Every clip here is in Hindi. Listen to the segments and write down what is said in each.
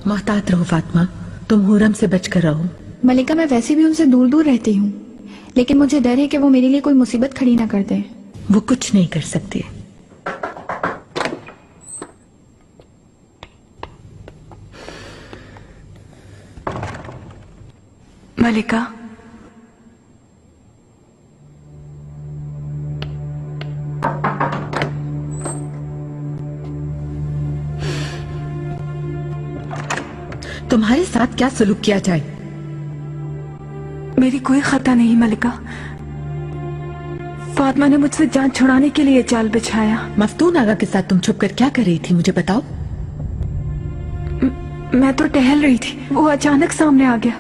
मोहतात रहो फातिमा, तुम हुरम से बचकर रहो। मलिका, मैं वैसे भी उनसे दूर दूर रहती हूँ, लेकिन मुझे डर है कि वो मेरे लिए कोई मुसीबत खड़ी ना कर दे। वो कुछ नहीं कर सकते। मलिका, तुम्हारे साथ क्या सलूक किया जाए? मेरी कोई खता नहीं मलिका। फातिमा ने मुझसे जान छुड़ाने के लिए जाल बिछाया। मफ्तून आगा के साथ तुम छुपकर क्या कर रही थी, मुझे बताओ। मैं तो टहल रही थी, वो अचानक सामने आ गया।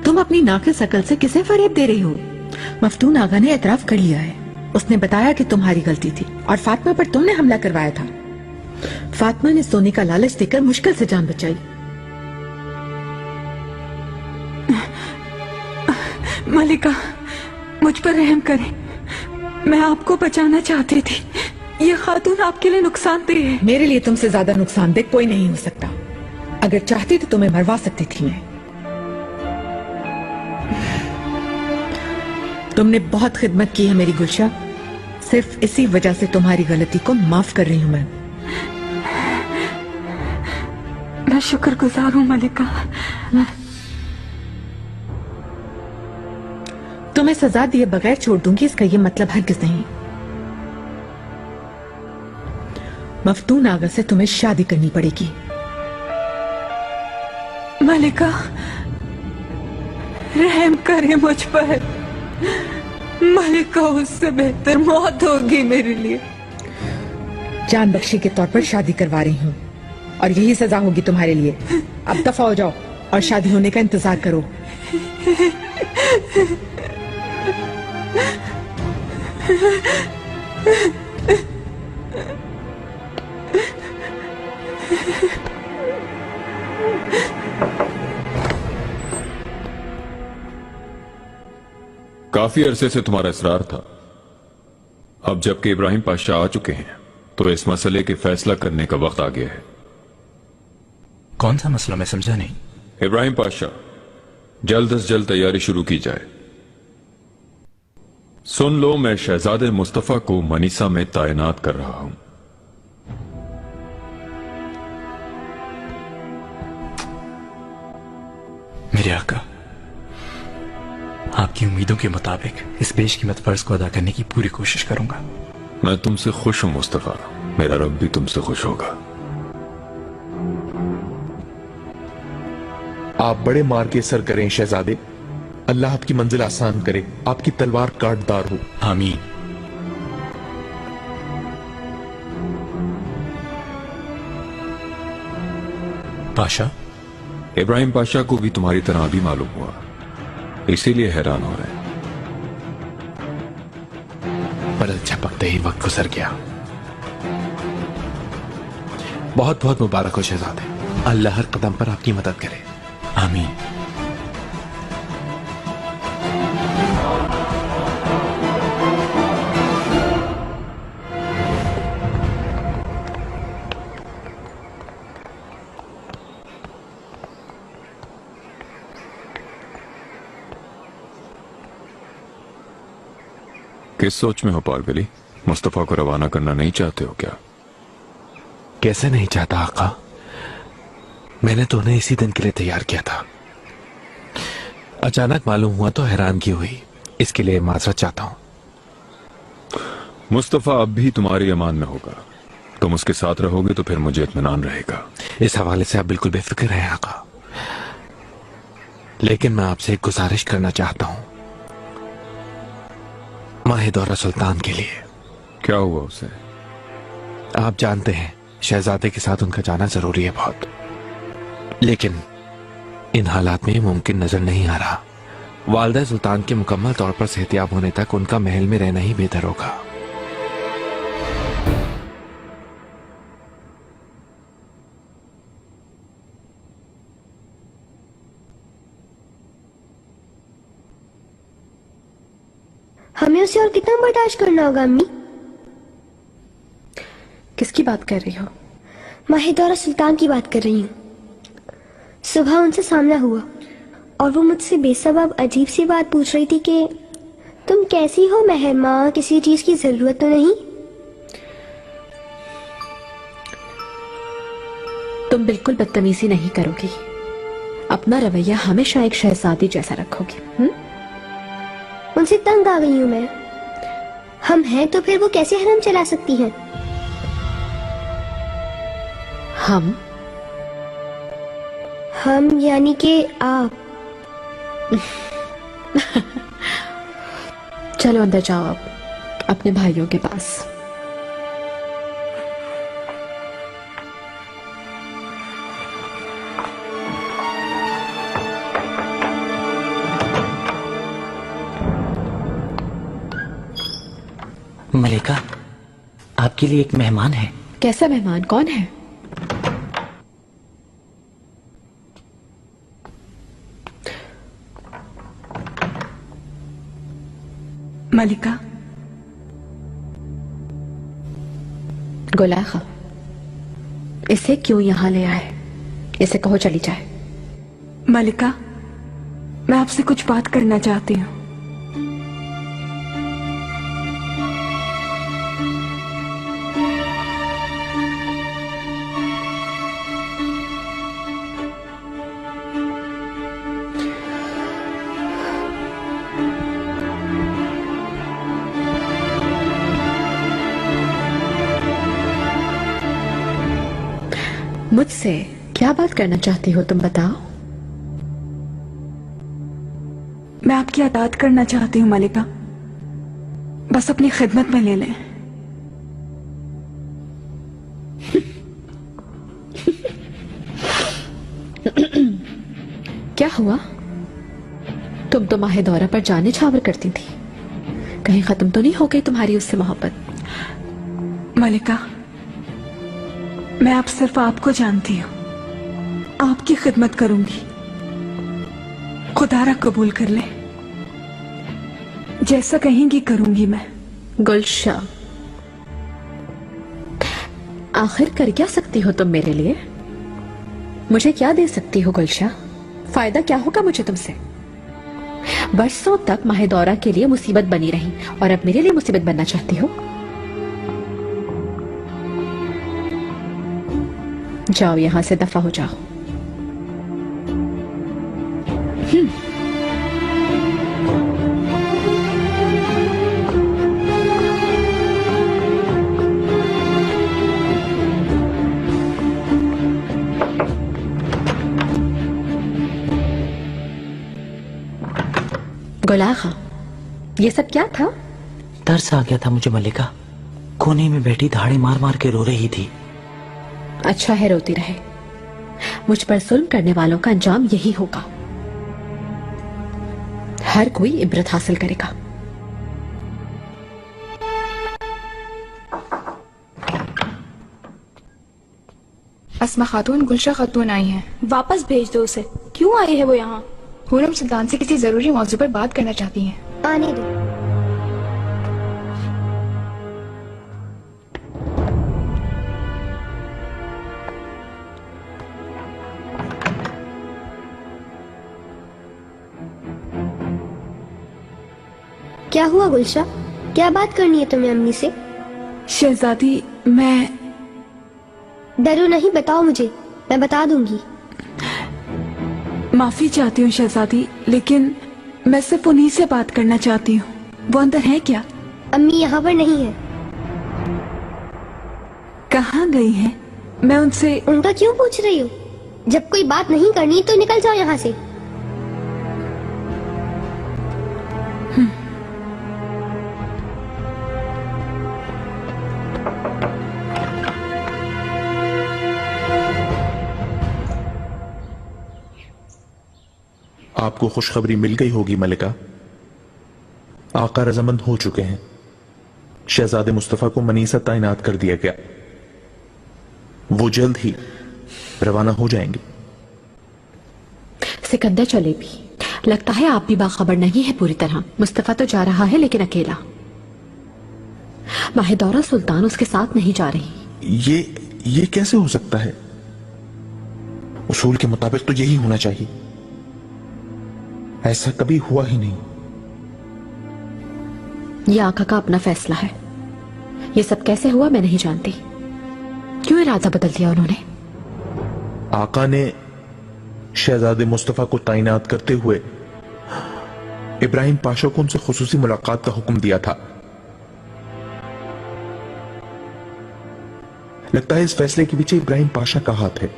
तुम अपनी नाक़िस अकल से किसे फरेब दे रही हो? मफ्तून आगा ने एतराफ कर लिया है। उसने बताया कि तुम्हारी गलती थी और फातिमा पर तुमने हमला करवाया था। फातिमा ने सोने का लालच देकर मुश्किल से जान बचाई। मलिका, मुझ पर रहम करें, मैं आपको बचाना चाहती थी। ये खातून आपके लिए नुकसानदेह है। मेरे लिए तुमसे ज्यादा नुकसानदेह कोई नहीं हो सकता। अगर चाहती तो तुम्हें मरवा सकती थी मैं। तुमने बहुत खिदमत की है मेरी गुलशा, सिर्फ इसी वजह से तुम्हारी गलती को माफ कर रही हूँ मैं शुक्रगुजार हूँ मलिका। तुम्हें सजा दिए बगैर छोड़ दूंगी, इसका ये मतलब हरगिज नहीं। मफ्तून आगा से तुम्हें शादी करनी पड़ेगी। मलिका, रहम करे मुझ पर। मलिका, उससे बेहतर मौत होगी मेरे लिए। जान बख्शी के तौर पर शादी करवा रही हूँ और यही सजा होगी तुम्हारे लिए। अब दफा हो जाओ और शादी होने का इंतजार करो। काफी अरसे से तुम्हारा इसरार था। अब जबकि इब्राहिम पाशा आ चुके हैं तो इस मसले के फैसला करने का वक्त आ गया है। कौन सा मसला, मैं समझा नहीं। इब्राहिम पाशा, जल्द से जल्द तैयारी शुरू की जाए। सुन लो, मैं शहजादे मुस्तफा को मनीसा में तैनात कर रहा हूं। मेरे आका, आपकी उम्मीदों के मुताबिक इस बेशकीमत फर्ज को अदा करने की पूरी कोशिश करूंगा। मैं तुमसे खुश हूं मुस्तफा, मेरा रब भी तुमसे खुश होगा। आप बड़े मार के सर करें शहजादे। अल्लाह आपकी मंजिल आसान करे, आपकी तलवार काटदार हो। आमीन। पाशा, इब्राहिम पाशा को भी तुम्हारी तरह अभी मालूम हुआ, इसीलिए हैरान हो रहे हैं। बदल झपकते ही वक्त गुजर गया। बहुत बहुत मुबारक हो शहजादे। अल्लाह हर कदम पर आपकी मदद करे। आमीन। किस सोच में हो पारगली? मुस्तफा को रवाना करना नहीं चाहते हो क्या? कैसे नहीं चाहता आका, मैंने तो उन्हें इसी दिन के लिए तैयार किया था। अचानक मालूम हुआ तो हैरानगी हुई, इसके लिए माजरत चाहता हूं। मुस्तफा अब भी तुम्हारी अमान में होगा। तुम उसके साथ रहोगे तो फिर मुझे इत्मीनान रहेगा। इस हवाले से आप बिल्कुल बेफिक्र हैं आका, लेकिन मैं आपसे एक गुजारिश करना चाहता हूं। माहिदौरा सुल्तान के लिए। क्या हुआ उसे? आप जानते हैं शहजादे के साथ उनका जाना जरूरी है बहुत, लेकिन इन हालात में मुमकिन नजर नहीं आ रहा। वालिदा सुल्तान के मुकम्मल तौर पर सेहतियाब होने तक उनका महल में रहना ही बेहतर होगा। हमें उसे और कितना बर्दाश्त करना होगा अम्मी? किसकी बात कर रही हो? माहिदौरा सुल्तान की बात कर रही हूँ। सुबह उनसे सामना हुआ और वो मुझसे बेसबब अजीब सी बात पूछ रही थी कि तुम कैसी हो मेहर माँ, किसी चीज की जरूरत तो नहीं? तुम बिल्कुल बदतमीजी नहीं करोगी, अपना रवैया हमेशा एक शहजादी जैसा रखोगी। उनसे तंग आ गई हूँ मैं। हम हैं तो फिर वो कैसे हरम चला सकती हैं? हम यानी कि आप। चलो अंदर जाओ आप अपने भाइयों के पास। मलिका, आपके लिए एक मेहमान है। कैसा मेहमान? कौन है? मलिका। गुलाखा, इसे क्यों यहाँ ले आए? इसे कहो चली जाए। मलिका, मैं आपसे कुछ बात करना चाहती हूँ। मुझसे क्या बात करना चाहती हो तुम बताओ। मैं आपकी अताअत करना चाहती हूँ मलिका, बस अपनी खिदमत में ले लें। क्या हुआ? तुम तो माहे दौरा पर जाने छावर करती थी, कहीं खत्म तो नहीं हो गई तुम्हारी उससे मोहब्बत? मलिका, मैं अब सिर्फ आपको जानती हूँ, आपकी खिदमत करूंगी। खुदारा कबूल कर ले, जैसा कहेंगी करूंगी मैं। गुलशा, आखिर कर क्या सकती हो तुम मेरे लिए? मुझे क्या दे सकती हो गुलशा? फायदा क्या होगा मुझे तुमसे? बरसों तक माहे दौरा के लिए मुसीबत बनी रही और अब मेरे लिए मुसीबत बनना चाहती हो? जाओ यहां से, दफा हो जाओ। गुलाखा, ये सब क्या था? तरस आ गया था मुझे मलिका, कोने में बैठी धाड़े मार मार के रो रही थी। अच्छा है, रोती रहे। मुझ पर जुल्म करने वालों का अंजाम यही होगा। हर कोई इब्रत हासिल करेगा। अस्मा खातून, गुलशा खातून आई हैं। वापस भेज दो उसे। क्यों आई है वो यहाँ? हुरम सुल्तान से किसी जरूरी मौजू पर बात करना चाहती हैं। आने दो। क्या हुआ गुलशा? क्या बात करनी है तुम्हें अम्मी से? शहजादी, मैं डरो नहीं, बताओ मुझे, मैं बता दूंगी। माफी चाहती हूँ शहजादी, लेकिन मैं सिर्फ उन्हीं से बात करना चाहती हूँ। वो अंदर है क्या? अम्मी यहाँ पर नहीं है। कहाँ गई हैं? मैं उनसे। उनका क्यों पूछ रही हो? जब कोई बात नहीं करनी तो निकल जाओ यहाँ से। आपको खुशखबरी मिल गई होगी मलिका, आका रजामंद हो चुके हैं। शहजादे मुस्तफा को मनीसा तैनात कर दिया गया, वो जल्द ही रवाना हो जाएंगे। सिकंदर चले भी, लगता है आप भी बाखबर नहीं है पूरी तरह। मुस्तफा तो जा रहा है लेकिन अकेला। माहिदौरा सुल्तान उसके साथ नहीं जा रही। ये कैसे हो सकता है? उसूल के मुताबिक तो यही होना चाहिए। ऐसा कभी हुआ ही नहीं। ये आका का अपना फैसला है। ये सब कैसे हुआ मैं नहीं जानती। क्यों इरादा बदल दिया उन्होंने? आका ने शहजादे मुस्तफा को तैनात करते हुए इब्राहिम पाशा को उनसे खुसूसी मुलाकात का हुक्म दिया था। लगता है इस फैसले के पीछे इब्राहिम पाशा का हाथ है।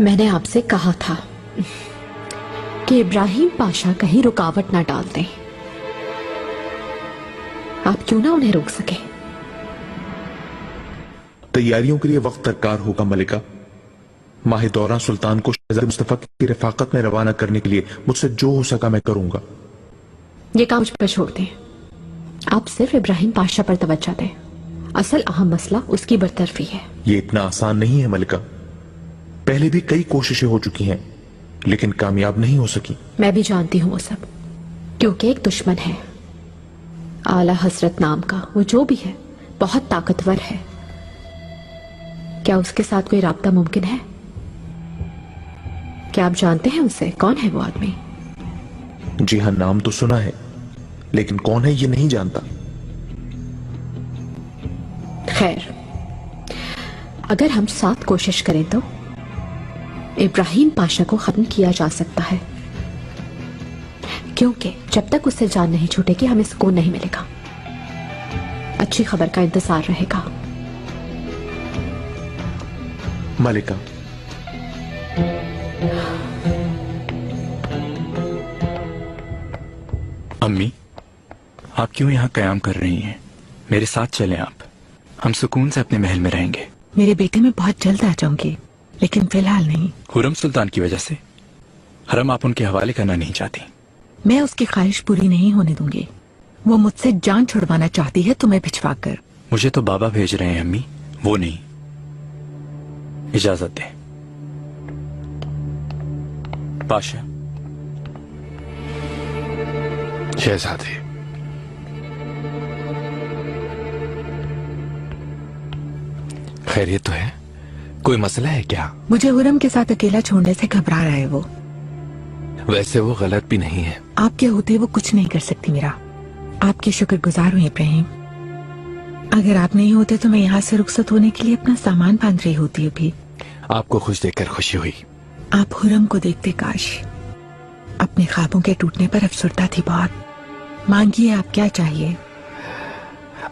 मैंने आपसे कहा था कि इब्राहिम पाशा कहीं रुकावट ना डाल दें। आप क्यों ना उन्हें रोक सके? तैयारियों के लिए वक्त दरकार होगा मलिका। माह दौरान सुल्तान को शहजादे मुस्तफा की रफाकत में रवाना करने के लिए मुझसे जो हो सका मैं करूंगा। ये काम मुझ पर छोड़ दें। आप सिर्फ इब्राहिम पाशा पर तवज्जो दें। असल अहम मसला उसकी बरतरफी है। ये इतना आसान नहीं है मलिका। पहले भी कई कोशिशें हो चुकी हैं लेकिन कामयाब नहीं हो सकी। मैं भी जानती हूँ वो सब, क्योंकि एक दुश्मन है आला हजरत नाम का। वो जो भी है बहुत ताकतवर है। क्या उसके साथ कोई राब्ता मुमकिन है? क्या आप जानते हैं उसे? कौन है वो आदमी? जी हाँ, नाम तो सुना है लेकिन कौन है ये नहीं जानता। खैर, अगर हम साथ कोशिश करें तो इब्राहिम पाशा को खत्म किया जा सकता है, क्योंकि जब तक उससे जान नहीं छूटेगी हमें सुकून नहीं मिलेगा। अच्छी खबर का इंतजार रहेगा। मलिका, अम्मी, आप क्यों यहाँ कयाम कर रही हैं? मेरे साथ चलें आप। हम सुकून से अपने महल में रहेंगे। मेरे बेटे मैं बहुत जल्द आ जाऊंगी, लेकिन फिलहाल नहीं। हुरम सुल्तान की वजह से हरम आप उनके हवाले करना नहीं चाहती। मैं उसकी ख्वाहिश पूरी नहीं होने दूंगी। वो मुझसे जान छुड़वाना चाहती है तुम्हें भिजवा कर। मुझे तो बाबा भेज रहे हैं अम्मी, वो नहीं। इजाजत दें। पाशा। शहजादे, खैरियत तो है? कोई मसला है क्या? मुझे हुरम के साथ अकेला छोड़ने से घबरा रहा है वो। वैसे वो गलत भी नहीं है। आपके होते वो कुछ नहीं कर सकती मेरा। आपके शुक्रगुजार हूँ इब्राहिम। अगर आप नहीं होते तो मैं यहाँ से रुखसत होने के लिए अपना सामान बांध रही होती अभी। आपको खुश देखकर खुशी हुई। आप हुरम को देखते काश। अपने ख्वाबों के टूटने पर अफसरदा थी बहुत। मांगिए, आप क्या चाहिए?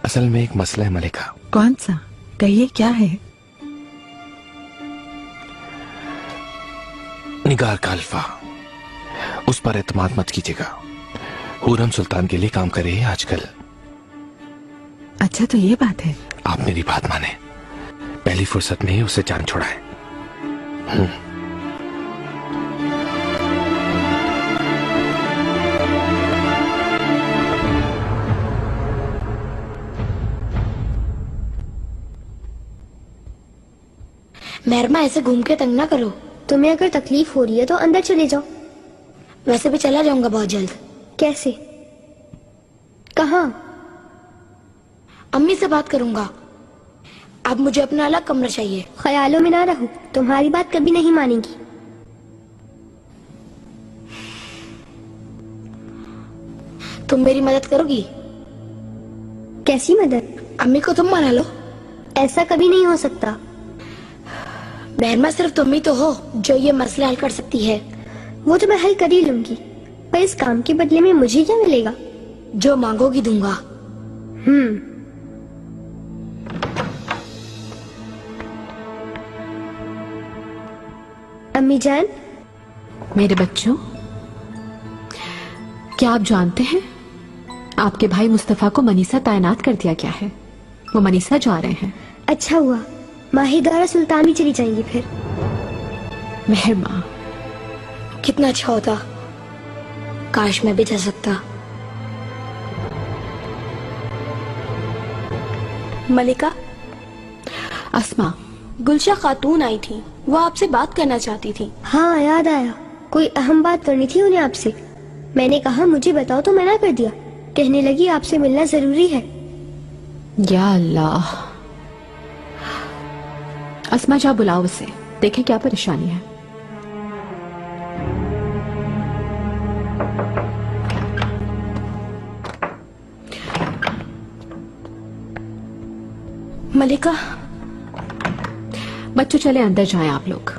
असल में एक मसला है मलिका। कौन सा? कहिए, क्या है? निगार का अल्फा, उस पर एतमाद मत कीजिएगा। हुरम सुल्तान के लिए काम कर रही है आजकल। अच्छा, तो ये बात है। आप मेरी बात माने, पहली फुर्सत में ही उसे जान छुड़ाए। मेहरमा, ऐसे घूम के तंग ना करो। तुम्हें अगर तकलीफ हो रही है तो अंदर चले जाओ। वैसे भी चला जाऊंगा बहुत जल्द। कैसे? कहाँ? अम्मी से बात करूंगा। अब मुझे अपना अलग कमरा चाहिए। ख्यालों में ना रहो, तुम्हारी बात कभी नहीं मानेगी। तुम मेरी मदद करोगी? कैसी मदद? अम्मी को तुम मना लो। ऐसा कभी नहीं हो सकता। बहरमा, सिर्फ तुम ही तो हो जो ये मसला हल कर सकती है। वो तो मैं हल कर ही लूंगी, पर इस काम के बदले में मुझे क्या मिलेगा? जो मांगोगी दूंगा। अम्मी जान। मेरे बच्चों, क्या आप जानते हैं आपके भाई मुस्तफा को मनीसा तैनात कर दिया गया है। वो मनीसा जा रहे हैं। अच्छा हुआ, माहिदारा सुल्तान भी चली जाएंगी फिर। मेहरमा, कितना अच्छा होता, काश मैं भी जा सकता। मलिका, अस्मा, गुलशा खातून आई थी, वो आपसे बात करना चाहती थी। हाँ, याद आया, कोई अहम बात करनी थी उन्हें आपसे। मैंने कहा मुझे बताओ तो मना कर दिया। कहने लगी आपसे मिलना जरूरी है। या अल्लाह। अस्मा, जा बुलाओ उसे। देखें क्या परेशानी है। मलिका, बच्चों चले अंदर जाएं आप लोग।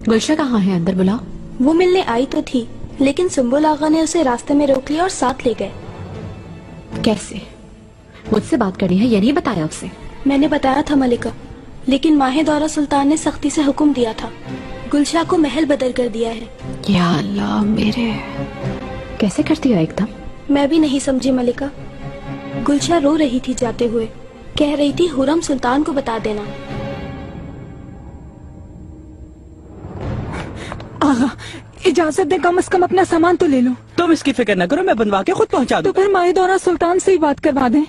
गुलशा कहाँ है? अंदर बुलाओ। वो मिलने आई तो थी, लेकिन सुंबुल आगा ने उसे रास्ते में रोक लिया और साथ ले गए। कैसे? मुझसे बात करनी है, ये नहीं बताया उसे? मैंने बताया था मलिका, लेकिन माहे दौरा सुल्तान ने सख्ती से हुक्म दिया था। गुलशा को महल बदल कर दिया है। या अल्लाह मेरे, कैसे करती हो एकदम? मैं भी नहीं समझी मलिका। गुलशा रो रही थी जाते हुए, कह रही थी हुरम सुल्तान को बता देना। आगा, इजाजत दे, कम से कम अपना सामान तो ले लो। तुम इसकी फिक्र न करो, मैं बनवा के खुद पहुंचा दूं। तो फिर माहे दौरा सुल्तान से ही बात करवा दें।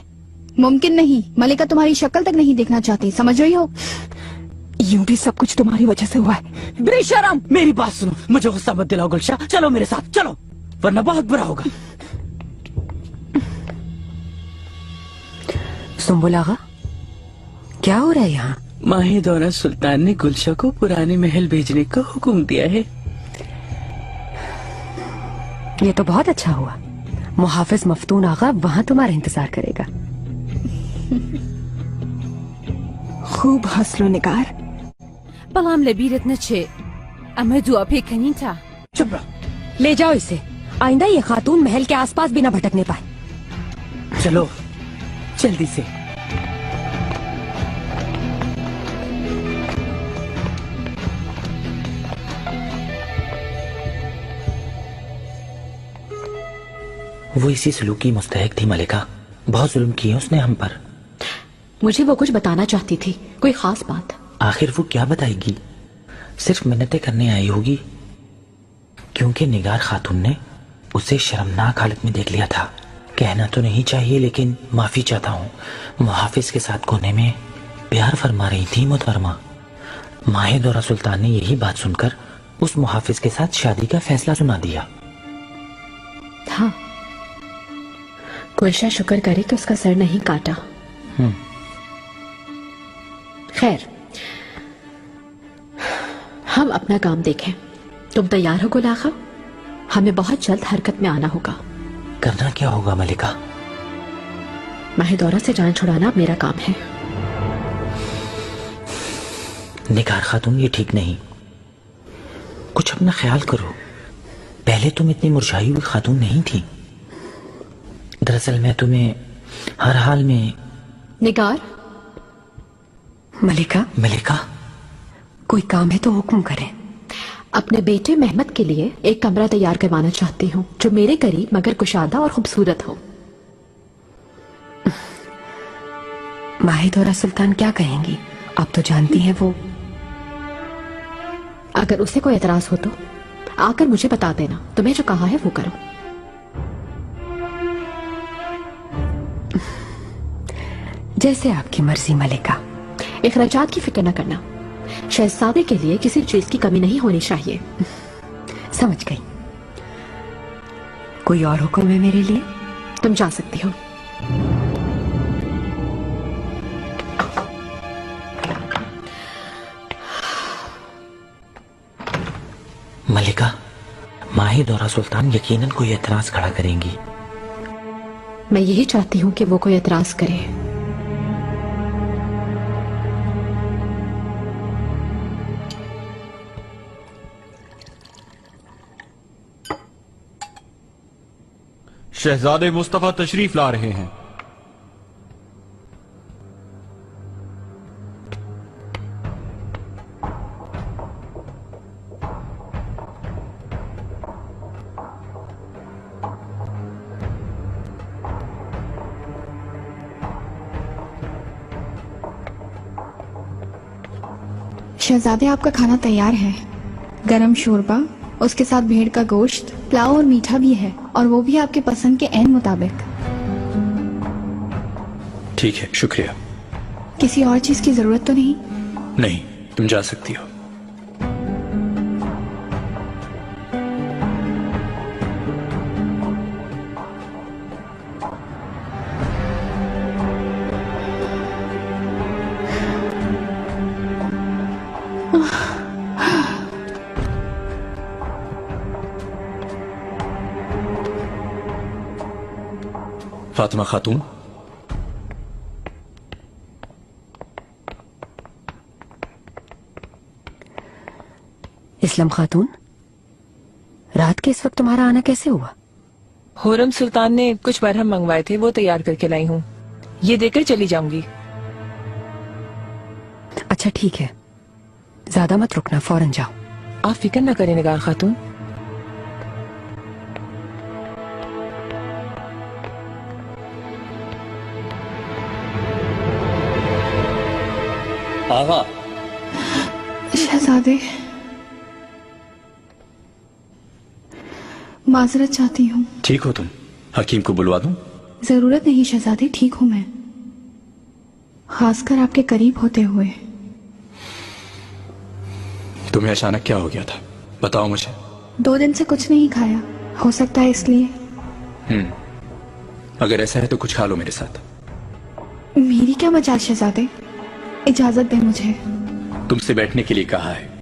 मुमकिन नहीं, मलिका तुम्हारी शक्ल तक नहीं देखना चाहती, समझ रही हो? यूं भी सब कुछ तुम्हारी वजह से हुआ है। बेशरम! मेरी बात सुनो, मुझे गुस्सा मत दिलाओ गुलशा, चलो मेरे साथ चलो, वरना बहुत बुरा होगा। सुंबुल आगा, क्या हो रहा है यहाँ? माहे दौरा सुल्तान ने गुलशा को पुराने महल भेजने का हुक्म दिया है। ये तो बहुत अच्छा हुआ। मुहाफिज मफ्तून आगा वहाँ तुम्हारा इंतजार करेगा। खूब हंस लो निगार। बलाम लबीरत न छे, अमर दुआ पे कहीं था। चुप रहो। ले जाओ इसे, आइंदा ये खातून महल के आसपास भी ना भटकने पाए। चलो जल्दी से। वो इसी सलूक की मुस्तहक थी मलिका, बहुत जुल्म किए उसने हम पर। मुझे वो कुछ बताना चाहती थी, कोई खास बात? आखिर वो क्या बताएगी? सिर्फ मिन्नतें करने आई होगी, क्योंकि निगार खातून ने उसे शर्मनाक हालत में देख लिया था। कहना तो नहीं चाहिए, लेकिन माफी चाहता हूँ। मुहाफिज के साथ कोने में प्यार फरमा रही थी मोहतरमा। माहे दौरा सुल्तान ने यही बात सुनकर उस मुहाफिज के साथ शादी का फैसला सुना दिया। हाँ, गुलशा शुक्र करे कि उसका सर नहीं काटा। खैर, हम अपना काम देखें। तुम तैयार हो गुल आगा? हमें बहुत जल्द हरकत में आना होगा। करना क्या होगा मलिका? माहे दौरा से जान छुड़ाना अब मेरा काम है। निगार खातून, ये ठीक नहीं, कुछ अपना ख्याल करो। पहले तुम इतनी मुरझाई हुई खातून नहीं थी। दरअसल मैं तुम्हें हर हाल में। निगार। मलिका। मलिका, कोई काम है तो हुक्म करें। अपने बेटे मेहमद के लिए एक कमरा तैयार करवाना चाहती हूँ, जो मेरे करीब मगर कुशादा और खूबसूरत हो। माहे दौरा सुल्तान क्या कहेंगी? आप तो जानती हैं वो। अगर उसे कोई एतराज हो तो आकर मुझे बता देना। तुम्हें जो कहा है वो करो। जैसे आपकी मर्जी मलिका। इखराजात की फिक्र न करना। शहजादे के लिए किसी चीज की कमी नहीं होनी चाहिए। समझ गई। कोई और हुक्म है मेरे लिए? तुम जा सकती हो। मलिका, माहे दौरा सुल्तान यकीनन कोई एतराज खड़ा करेंगी। मैं यही चाहती हूँ कि वो कोई एतराज करे। शहजादे मुस्तफा तशरीफ ला रहे हैं। शहजादे, आपका खाना तैयार है। गरम शोरबा, उसके साथ भेड़ का गोश्त, पुलाव और मीठा भी है, और वो भी आपके पसंद के ऐन मुताबिक। ठीक है, शुक्रिया। किसी और चीज की जरूरत तो नहीं? नहीं, तुम जा सकती हो। फातिमा खातून, इस्लाम खातून, रात के इस वक्त तुम्हारा आना कैसे हुआ? हुरम सुल्तान ने कुछ मरहम मंगवाए थे, वो तैयार करके लाई हूँ। ये देकर चली जाऊंगी। अच्छा ठीक है, ज्यादा मत रुकना, फौरन जाओ। आप फिक्र न करें निगार खातून। आगा। शहजादे, माजरत चाहती हूँ। ठीक हो तुम? हकीम को बुलवा दूं? जरूरत नहीं शहजादे, ठीक हूँ मैं, खासकर आपके करीब होते हुए। तुम्हें अचानक क्या हो गया था, बताओ मुझे। 2 दिन से कुछ नहीं खाया, हो सकता है इसलिए। अगर ऐसा है तो कुछ खा लो मेरे साथ। मेरी क्या मजाल शहजादे, इजाजत दे मुझे। तुमसे बैठने के लिए कहा है।